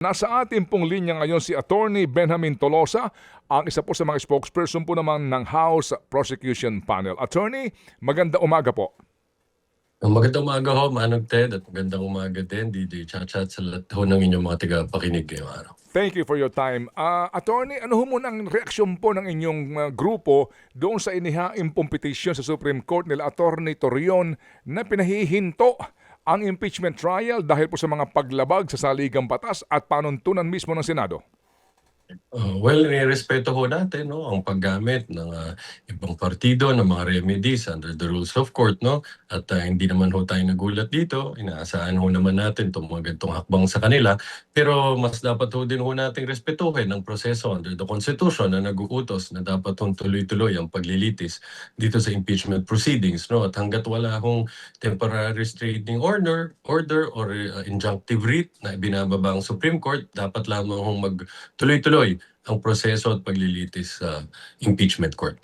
Nasa ating pong linya ngayon si Attorney Benjamin Tolosa, ang isa po sa mga spokesperson po naman ng House Prosecution Panel. Attorney, maganda umaga po. Magandang umaga ho, Manong Ted, at magandang umaga din, DJ Chacha, at sa lahat ho ng inyong mga tagapakinig ngayong araw. Thank you for your time. Attorney, ano ho muna ang reaksyon po ng inyong grupo doon sa inihaing petition sa Supreme Court nila Attorney Torion na pinahihinto ang impeachment trial dahil po sa mga paglabag sa saligang batas at panuntunan mismo ng Senado? Well, nirespeto ho natin ang paggamit ng ibang partido ng mga remedies under the rules of court. At hindi naman ho tayo nagulat dito. Inaasahan ho naman natin itong mga ganitong hakbang sa kanila. Pero mas dapat ho din ho nating respetuhin ang proseso under the Constitution na nag-uutos na dapat hong tuloy-tuloy ang paglilitis dito sa impeachment proceedings. At hanggat wala hong temporary restraining order or injunctive writ na ibinababa ang Supreme Court, dapat lamang hong magtuloy-tuloy ang proseso at paglilitis sa impeachment court.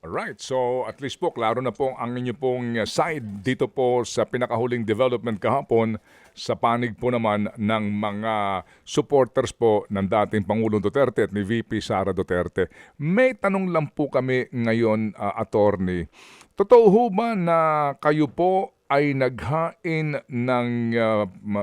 Alright, so at least po, klaro na po ang inyo pong side dito po sa pinakahuling development kahapon sa panig po naman ng mga supporters po ng dating Pangulong Duterte at ni VP Sara Duterte. May tanong lang po kami ngayon, attorney. Totoo ho ba na kayo po ay naghain ng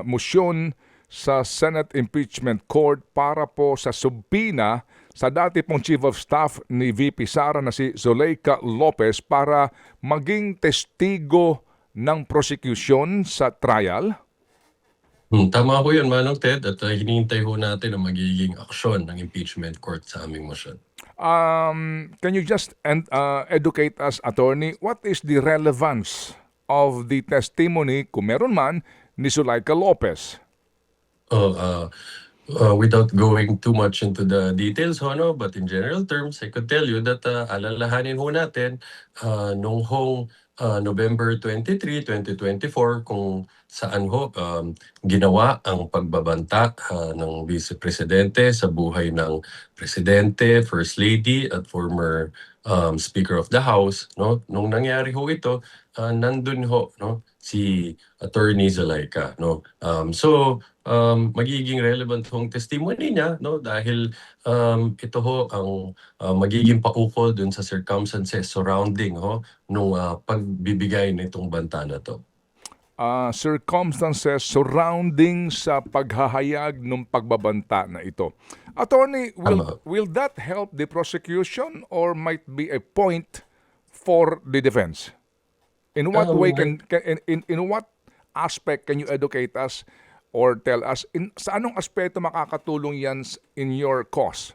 motion sa Senate Impeachment Court para po sa subpina sa dati pong Chief of Staff ni VP Sara na si Zuleika Lopez para maging testigo ng prosecution sa trial? Tama po yun, Manong Ted, at hinihintay ho natin ang magiging aksyon ng impeachment court sa aming motion. Can you just educate us, attorney, what is the relevance of the testimony, kung meron man, ni Zuleika Lopez? Without going too much into the details, but in general terms, I could tell you that alalahanin ho natin nung November 23, 2024, kung saan ginawa ang pagbabanta ng Vice Presidente sa buhay ng Presidente, First Lady at former Speaker of the House. Nung nangyari ho ito, nandun si Attorney Zuleika. Magiging relevant hong testimony niya dahil ito ang magiging paukol dun sa circumstances surrounding nung pagbibigay nitong banta na to. Circumstances surrounding sa paghahayag ng pagbabanta na ito. Attorney, will that help the prosecution or might be a point for the defense? In what way in what aspect can you educate us or tell us sa anong aspeto makakatulong yan in your cause?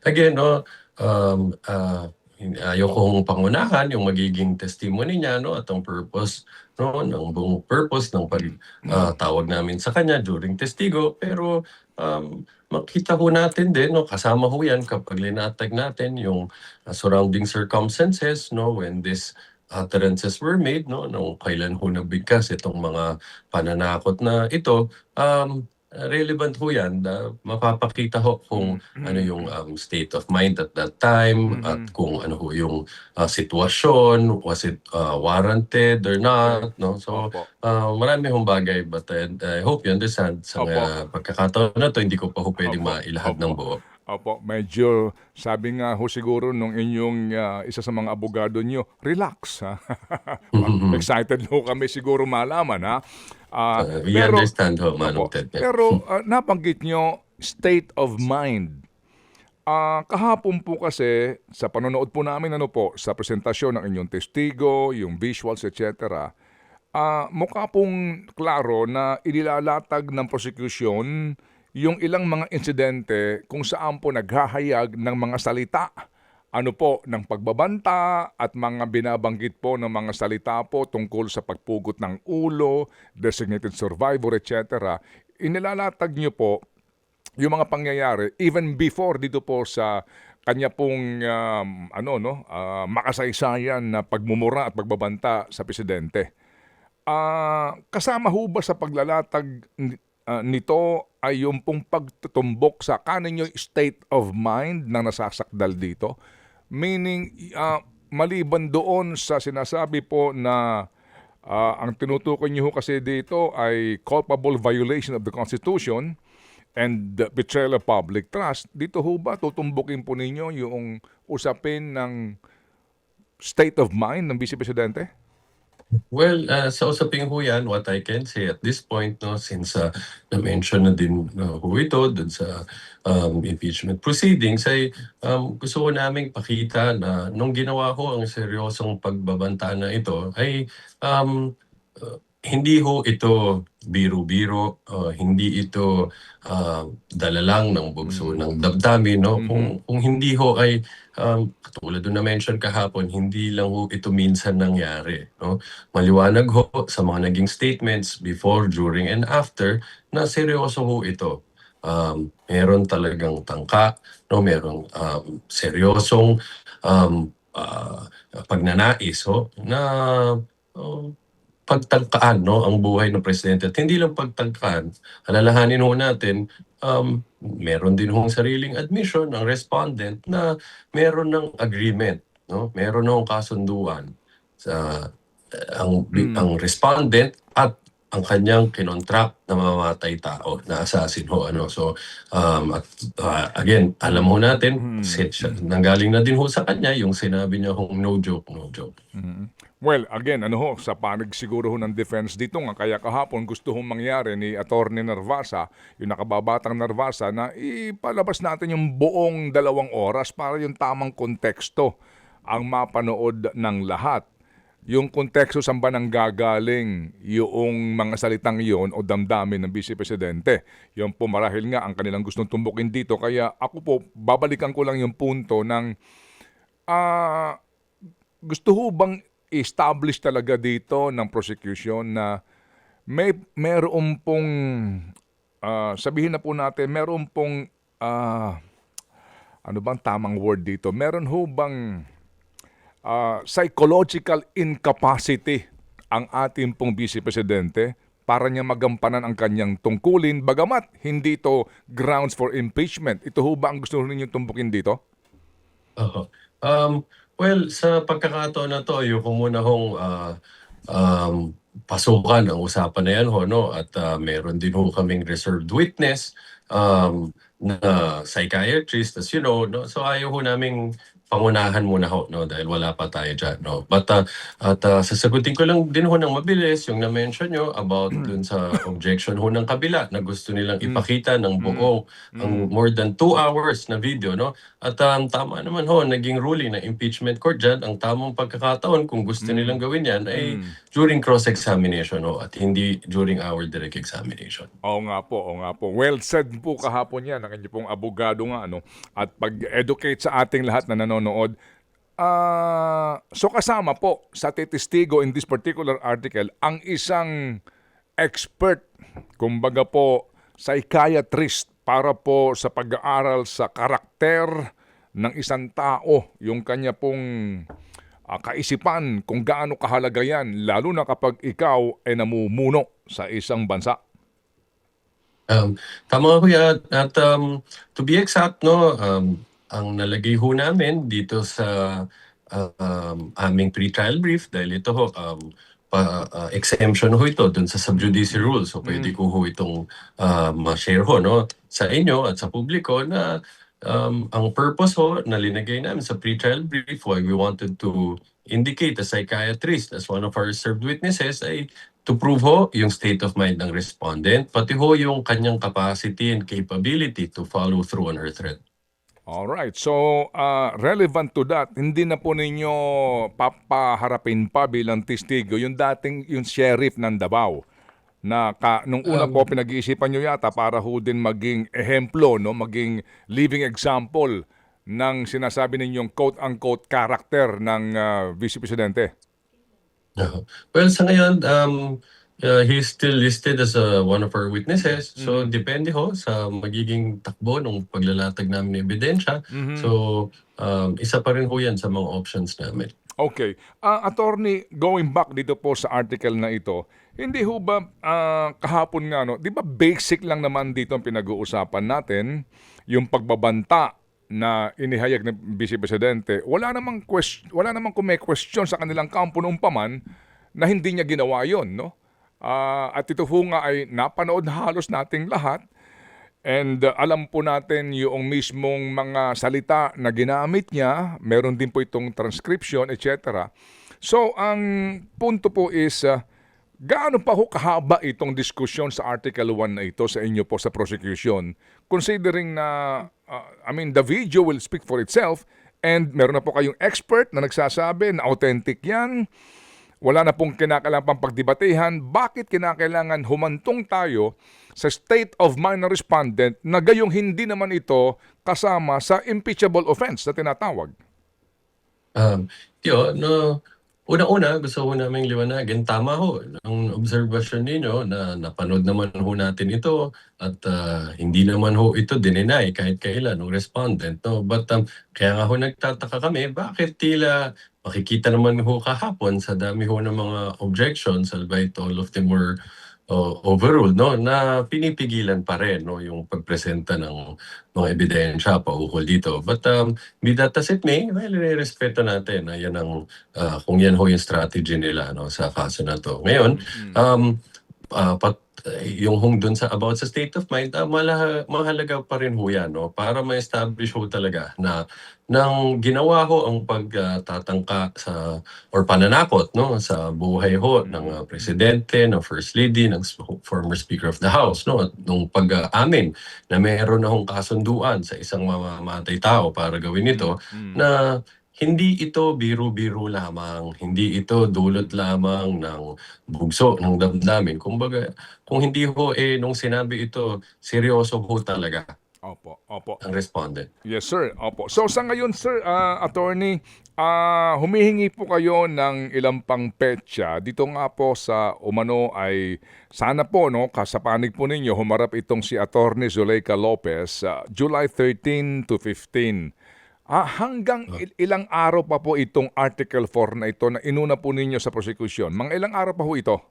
Again, ayaw kong pangunahan yung magiging testimony niya at ang purpose ng buong purpose ng pagtawag namin sa kanya during testigo, pero makita ho natin din kasama ho yan kapag linatag natin yung surrounding circumstances when this utterances were made nung kailan ho nagbigkas itong mga pananakot na ito. Relevant ho yan, mapapakita ho kung ano yung state of mind at that time at kung ano ho yung sitwasyon, was it warranted or not. So marami hong bagay, but I hope you understand sa pagkakataon na to, hindi ko pa ho pwedeng mailahad ng buo. Opo, medyo sabi nga ho siguro nung inyong isa sa mga abogado nyo, relax. Excited ho kami siguro malaman. We understand ho, Manong Ted. Pero nabanggit nyo, state of mind. Kahapon po kasi, sa panonood po namin sa presentasyon ng inyong testigo, yung visuals, etc., mukha pong klaro na inilalatag ng prosecution yung ilang mga insidente kung saan po naghahayag ng mga salita ng pagbabanta at mga binabanggit po ng mga salita po tungkol sa pagpugot ng ulo, designated survivor, etc. Inilalatag niyo po yung mga pangyayari even before dito po sa kanya pong makasaysayan na pagmumura at pagbabanta sa presidente. Kasama ho ba sa paglalatag nito ay yung pong pagtutumbok sa kaninyo state of mind na nasasakdal dito? Meaning, maliban doon sa sinasabi po na Ang tinutukoy niyo ho kasi dito ay culpable violation of the Constitution and the betrayal of public trust. Dito ho ba tutumbukin po ninyo yung usapin ng state of mind ng Vice Presidente? Well, sa usaping ho yan, what I can say at this point, no, since na-mention na din ho ito dun sa impeachment proceedings, ay gusto ko naming pakita na nung ginawa ho ang seryosong pagbabanta na ito, ay hindi ho ito biro-biro, hindi ito dala lang ng bugso ng damdamin, no? Kung hindi ho ay katulad nung na-mention kahapon, hindi lang ho ito minsan nangyari, no? Maliwanag ho sa mga naging statements before, during, and after na seryoso ho ito. Meron talagang tangka, no? Merong seryosong pagnanais ho na uh, pagtangkaan, no, ang buhay ng presidente. At hindi lang pagtangkaan, alalahanin ho natin, meron din hong sariling admission ng respondent na meron ng agreement, no? Meron ng kasunduan sa ang respondent at ang kanyang kinontract na mamamatay tao, na assassin ho, ano. So, at again, alam ho natin, nanggaling na din ho sa kanya yung sinabi niya hong no joke, no joke. Well, again, ano ho, sa panig siguro ho ng defense dito nga, kaya kahapon gusto hong mangyari ni Attorney Narvasa, yung nakababatang Narvasa, na ipalabas natin yung buong 2 oras para yung tamang konteksto ang mapanood ng lahat. Yung konteksto saan ba nang gagaling yung mga salitang yon o damdamin ng Vice Presidente. Yung po marahil nga ang kanilang gustong tumbukin dito. Kaya ako po, babalikan ko lang yung punto ng gusto ho bang establish talaga dito ng prosecution na meron pong sabihin na po natin meron pong ano bang tamang word dito? Meron ho bang psychological incapacity ang ating pong Vice Presidente para niya magampanan ang kanyang tungkulin bagamat hindi ito grounds for impeachment. Ito ho ba ang gusto ninyong tumbukin dito? Oo. Well, sa pagkakataon na 'to, ayoko muna hong pasukan ang usapan na 'yan ho, 'no, at meron din ho kaming reserved witness na psychiatrist, as you know, 'no. So ayaw ho naming pangunahan muna ho, 'no, dahil wala pa tayo diyan, 'no. But sasagutin ko lang din ho ng mabilis yung na-mention niyo about dun sa objection ho ng kabila na gusto nilang ipakita ng buong ang more than 2 hours na video, 'no. At tama naman ho, naging ruling ng impeachment court diyan, ang tamang pagkakataon kung gusto nilang gawin 'yan ay during cross-examination ho, at hindi during our direct examination. Oo nga po, oo nga po. Well said po kahapon yan, ang inyo pong abogado nga, ano, at pag-educate sa ating lahat na nanonood. So kasama po sa testigo in this particular article, ang isang expert, kumbaga po, psychiatrist para po sa pag-aaral sa karakter ng isang tao, yung kanya pong kaisipan kung gaano kahalaga yan, lalo na kapag ikaw ay namumuno sa isang bansa. Tama ho yan. At to be exact, no, ang nalagay ho namin dito sa aming pre-trial brief, dahil ito ho, exemption ho ito dun sa sub judice rules. So pwede ko ho itong ma-share ho, no, sa inyo at sa publiko na ang purpose ho na linagay namin sa pre-trial brief, why we wanted to indicate a psychiatrist as one of our served witnesses, ay to prove ho yung state of mind ng respondent, pati ho yung kanyang capacity and capability to follow through on her threat. Alright, so relevant to that, hindi na po ninyo papaharapin pa bilang testigo yung dating yung sheriff ng Davao na nung una po pinag-iisipan nyo yata para ho din maging ehemplo, no, maging living example ng sinasabi ninyong quote-unquote character ng Vice Presidente. Well, sa ngayon, he's still listed as one of our witnesses. So, depende ho sa magiging takbo ng paglalatag namin ng ebidensya. So, isa pa rin ho yan sa mga options namin. Okay. Attorney, going back dito po sa article na ito, hindi ho ba kahapon nga, no, di ba basic lang naman dito ang pinag-uusapan natin, yung pagbabanta na inihayag ng Vice Presidente, wala namang kung may question sa kanilang kampo noong paman na hindi niya ginawa yon, no? At ito ho nga ay napanood halos nating lahat. And alam po natin yung mismong mga salita na ginamit niya, meron din po itong transcription, etc. So, ang punto po is, gaano pa ho kahaba itong diskusyon sa Article 1 na ito sa inyo po sa prosecution? Considering na, the video will speak for itself and meron na po kayong expert na nagsasabi na authentic yan, wala na pong kinakailangan pang pagdebatehan, bakit kinakailangan humantong tayo sa state of mind ng respondent na gayong hindi naman ito kasama sa impeachable offense na tinatawag? Yun, no, una-una gusto ko naming liwanagin, tama ho ang obserbasyon ninyo na napanood naman ho natin ito at hindi naman ho ito dininay kahit kailan ng respondent. No? But kaya nga ho nagtataka kami, bakit tila makikita naman ho kahapon sa dami ho ng mga objections, albeit all of them were overruled, no, na pinipigilan pa rin no, yung pagpresenta ng mga ebidensya paukol dito. But be that as it may, well, respeto natin na yan ang, kung yan ho yung strategy nila no, sa kaso na to. Ngayon, yung hong dun sa about sa state of mind, mahalaga pa rin ho yan, no? Para ma-establish ho talaga na nang ginawa ho ang pagtatangka sa or pananakot no sa buhay ho ng presidente, ng first lady, ng former speaker of the house no at nung pag-amin na mayroon na hong kasunduan sa isang mamamatay tao para gawin ito na hindi ito biro-biro lamang, hindi ito dulot lamang ng bugso ng damdamin. Kumbaga, kung hindi ho nung sinabi ito, seryoso ho talaga Opo, opo. ang respondent. Yes, sir. Opo. So sa ngayon, sir, attorney, humihingi po kayo ng ilang pang petsa. Dito nga po sa umano ay sana po, no, sa panig po ninyo, humarap itong si Attorney Zuleika Lopez, July 13 to 15. Hanggang ilang araw pa po itong Article 4 na ito na inuna po ninyo sa prosecution? Mga ilang araw pa ho ito?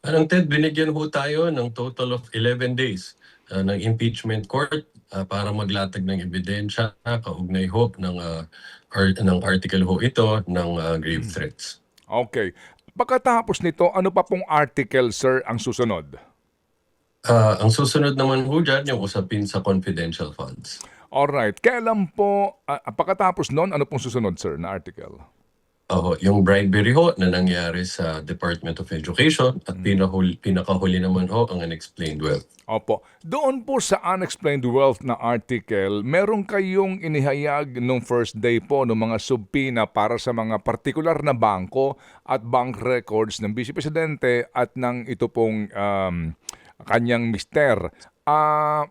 Anong Ted, binigyan ho tayo ng total of 11 days ng impeachment court para maglatag ng ebidensya kaugnay ho ng article ho ito ng grave threats. Okay. Pagkatapos nito, ano pa pong article, sir, ang susunod? Ang susunod naman ho dyan, yung usapin sa confidential funds. Alright. Kailan po, pagkatapos nun, ano pong susunod, sir, na article? Yung bribery ho na nangyari sa Department of Education at pinakahuli naman ho ang unexplained wealth. Opo. Doon po sa unexplained wealth na article, meron kayong inihayag nung first day po ng mga subpoena para sa mga partikular na bangko at bank records ng Vice Presidente at ng ito pong kanyang mister.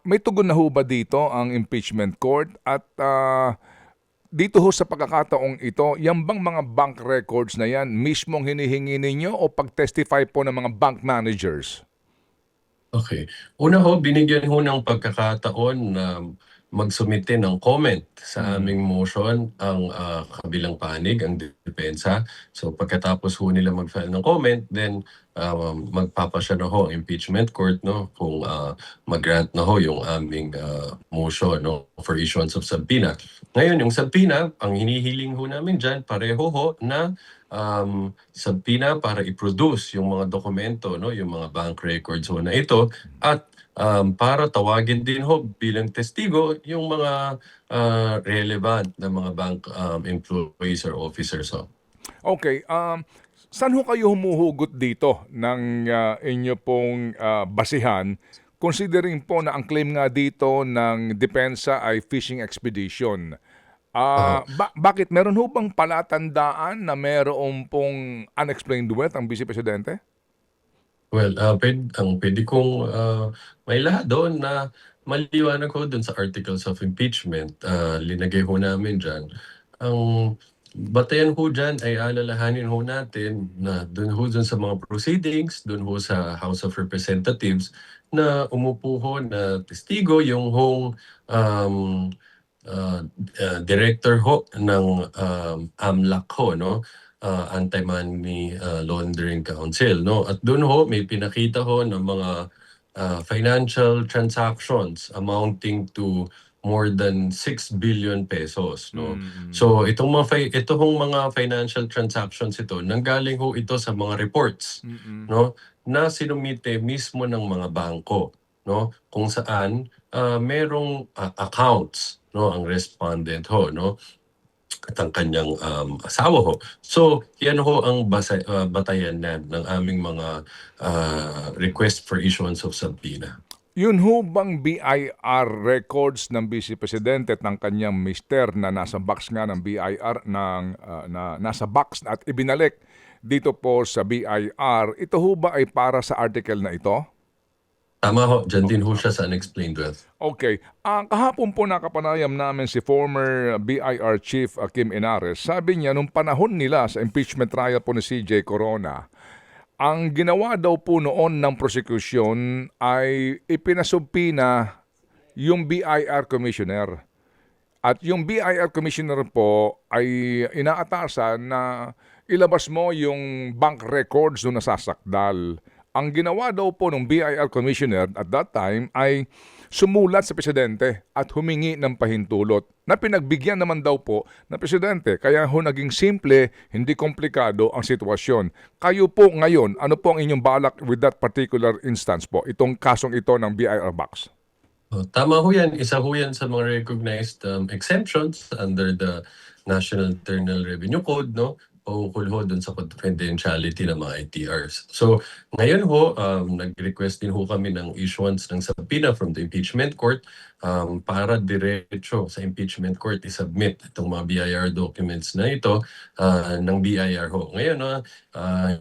May tugon na ho ba dito ang impeachment court at dito ho sa pagkakataong ito, yan bang mga bank records na yan mismong hinihingi ninyo o pag-testify po ng mga bank managers? Okay. Una ho, binigyan ho ng pagkakataon na magsumite ng comment sa aming motion ang kabilang panig, ang depensa. So pagkatapos ho nila mag-file ng comment, then magpapasya na ho ang impeachment court no kung mag-grant na ho yung aming motion no for issuance of subpoena. Ngayon yung subpoena, ang hinihiling ho namin diyan pareho ho na subpoena para i-produce yung mga dokumento no yung mga bank records ho na ito at para tawagin din ho bilang testigo yung mga relevant na mga bank employees or officers ho. Okay, saan ho kayo humuhugot dito ng inyo pong basihan considering po na ang claim nga dito ng depensa ay fishing expedition? Bakit meron ho bang palatandaan na meron pong unexplained wealth ang Vice Presidente? Well, ang pwede kong may lahat doon na maliwanag ko doon sa articles of impeachment. Linagay ho namin dyan. Ang batayan ho dyan ay alalahanin ho natin na doon ho dun sa mga proceedings, doon ho sa House of Representatives na umupo ho na testigo yung hong director ho ng AMLAC ho, no? Anti-Money Laundering Council, no? At doon ho may pinakita ho ng mga financial transactions amounting to more than 6 billion pesos, no? So itong mga financial transactions ito, nanggaling ho ito sa mga reports, no? Na sinumite mismo ng mga bangko, no? Kung saan merong accounts, no? Ang respondent ho, no? At ang kanyang asawa ho. So, yan ho ang batayan ng aming mga request for issuance of subpoena. Yun ho bang BIR records ng Vice Presidente at ng kanyang mister na nasa box nga ng BIR na nasa box at ibinalik dito po sa BIR, ito ho ba ay para sa article na ito? Tama ho, dyan din ho siya sa unexplained wealth. Okay. Kahapon po nakapanayam namin si former BIR Chief Kim Inares. Sabi niya, nung panahon nila sa impeachment trial po ni CJ Corona, ang ginawa daw po noon ng prosecution ay ipinasubpina yung BIR Commissioner. At yung BIR Commissioner po ay inaatasan na ilabas mo yung bank records doon nasasakdal. Ang ginawa daw po ng BIR Commissioner at that time ay sumulat sa Presidente at humingi ng pahintulot na pinagbigyan naman daw po ng Presidente. Kaya ho naging simple, hindi komplikado ang sitwasyon. Kayo po ngayon, ano po ang inyong balak with that particular instance po, itong kasong ito ng BIR box? Tama ho yan. Isa ho yan sa mga recognized exemptions under the National Internal Revenue Code, no? Paukol ho dun sa confidentiality ng mga ITRs. So, ngayon ho, nag-request din ho kami ng issuance ng subpoena from the impeachment court para diretso sa impeachment court i-submit itong mga BIR documents na ito ng BIR ho. Ngayon,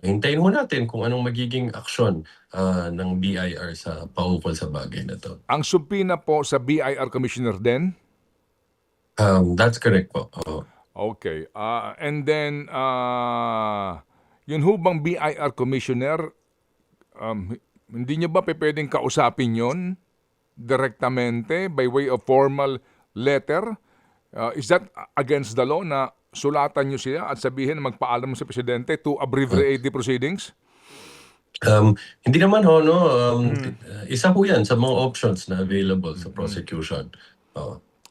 hintayin ho natin kung anong magiging aksyon ng BIR sa paukol sa bagay na to. Ang subpoena po sa BIR Commissioner din? That's correct po. Okay. And then, yun ho bang BIR Commissioner, hindi nyo ba pwedeng kausapin yon direktamente by way of formal letter? Is that against the law na sulatan nyo siya at sabihin na magpaalam sa Presidente to abbreviate the proceedings? Hindi naman ho, no? Isa po yan sa mga options na available sa prosecution.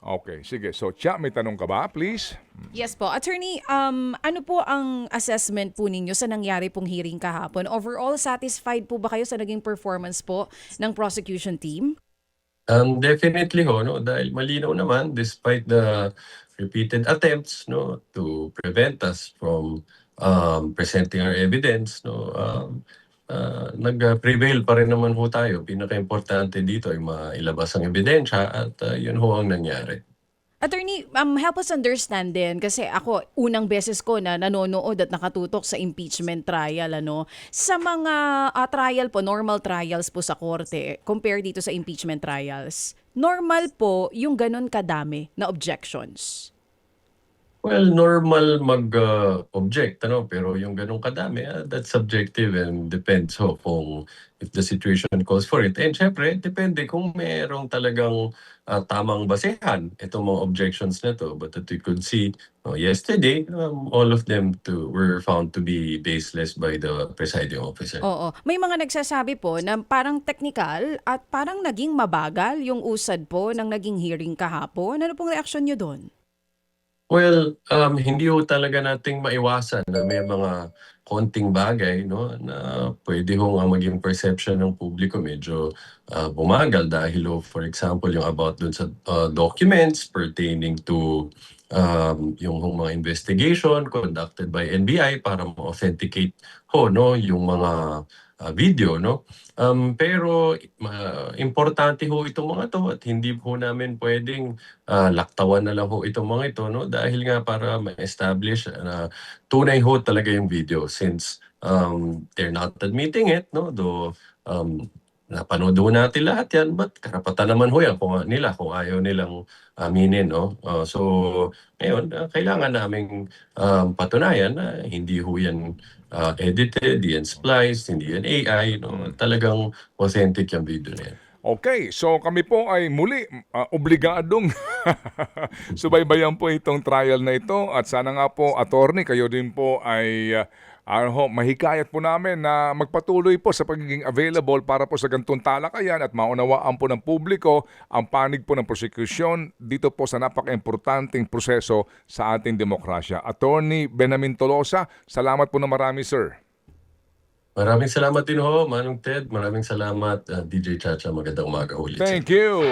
Okay, sige. So, Chia, may tanong ka ba, please? Yes po. Attorney, ano po ang assessment po ninyo sa nangyari pong hearing kahapon? Overall, satisfied po ba kayo sa naging performance po ng prosecution team? Definitely ho, no? Dahil malinaw naman, despite the repeated attempts, no, to prevent us from presenting our evidence, no, nag-prevail pa rin naman ho tayo. Pinaka-importante dito ay mailabas ang ebidensya at yun ho ang nangyari. Attorney, help us understand din kasi ako unang beses ko na nanonood at nakatutok sa impeachment trial ano. Sa mga trial po, normal trials po sa korte compare dito sa impeachment trials. Normal po yung ganun kadami na objections. Well, normal mag-object, ano? Pero yung ganong kadami, that's subjective and depends ho kung if the situation calls for it. And syempre, depende kung merong talagang tamang basehan itong mga objections na to. But that we could see yesterday, all of them were found to be baseless by the presiding officer. Oo. May mga nagsasabi po na parang technical at parang naging mabagal yung usad po ng naging hearing kahapon. Ano pong reaksyon nyo doon? Well, hindi ho talaga nating maiwasan na may mga konting bagay, no, na pwede ho nga maging perception ng publiko medyo bumagal dahil ho, for example, yung about dun sa documents pertaining to yung mga investigation conducted by NBI para ma-authenticate ho, no, yung mga video, no. Pero importante ho itong mga to at hindi po namin pwedeng laktawan na lang ho itong mga ito, no, dahil nga para ma-establish na tunay ho talaga yung video since they're not admitting it, no, though napanood ho natin lahat yan, but karapatan naman ho yan kung ayaw nilang aminin, no. So ngayon kailangan naming patunayan na hindi ho yan edited, hindi yan spliced, hindi yan AI, no. Talagang authentic yung video na yan. Okay, so kami po ay muli obligadong subaybayan po itong trial na ito at sana nga po, attorney, kayo din po ay mahikayat po namin na magpatuloy po sa pagiging available para po sa gantong talakayan at maunawaan po ng publiko ang panig po ng prosecution dito po sa napaka-importanting proseso sa ating demokrasya. Attorney Benjamin Tolosa, salamat po na marami, sir. Maraming salamat din ho, Manong Ted. Maraming salamat, DJ Chacha. Magandang umaga ulit. Thank you.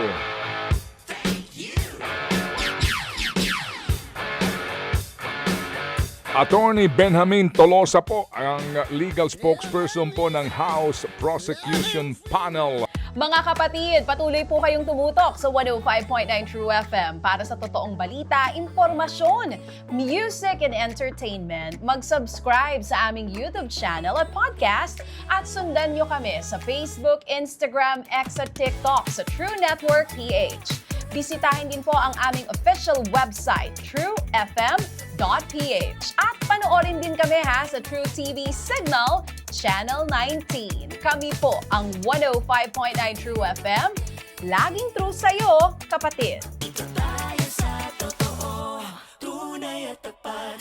Attorney Benjamin Tolosa po, ang legal spokesperson po ng House Prosecution Panel. Mga kapatid, patuloy po kayong tumutok sa 105.9 True FM para sa totoong balita, impormasyon, music and entertainment. Mag-subscribe sa aming YouTube channel at podcast at sundan nyo kami sa Facebook, Instagram, X at TikTok sa True Network PH. Bisitahin din po ang aming official website, truefm.ph. At panoorin din kami sa True TV Signal, Channel 19. Kami po ang 105.9 True FM. Laging true sa'yo, kapatid.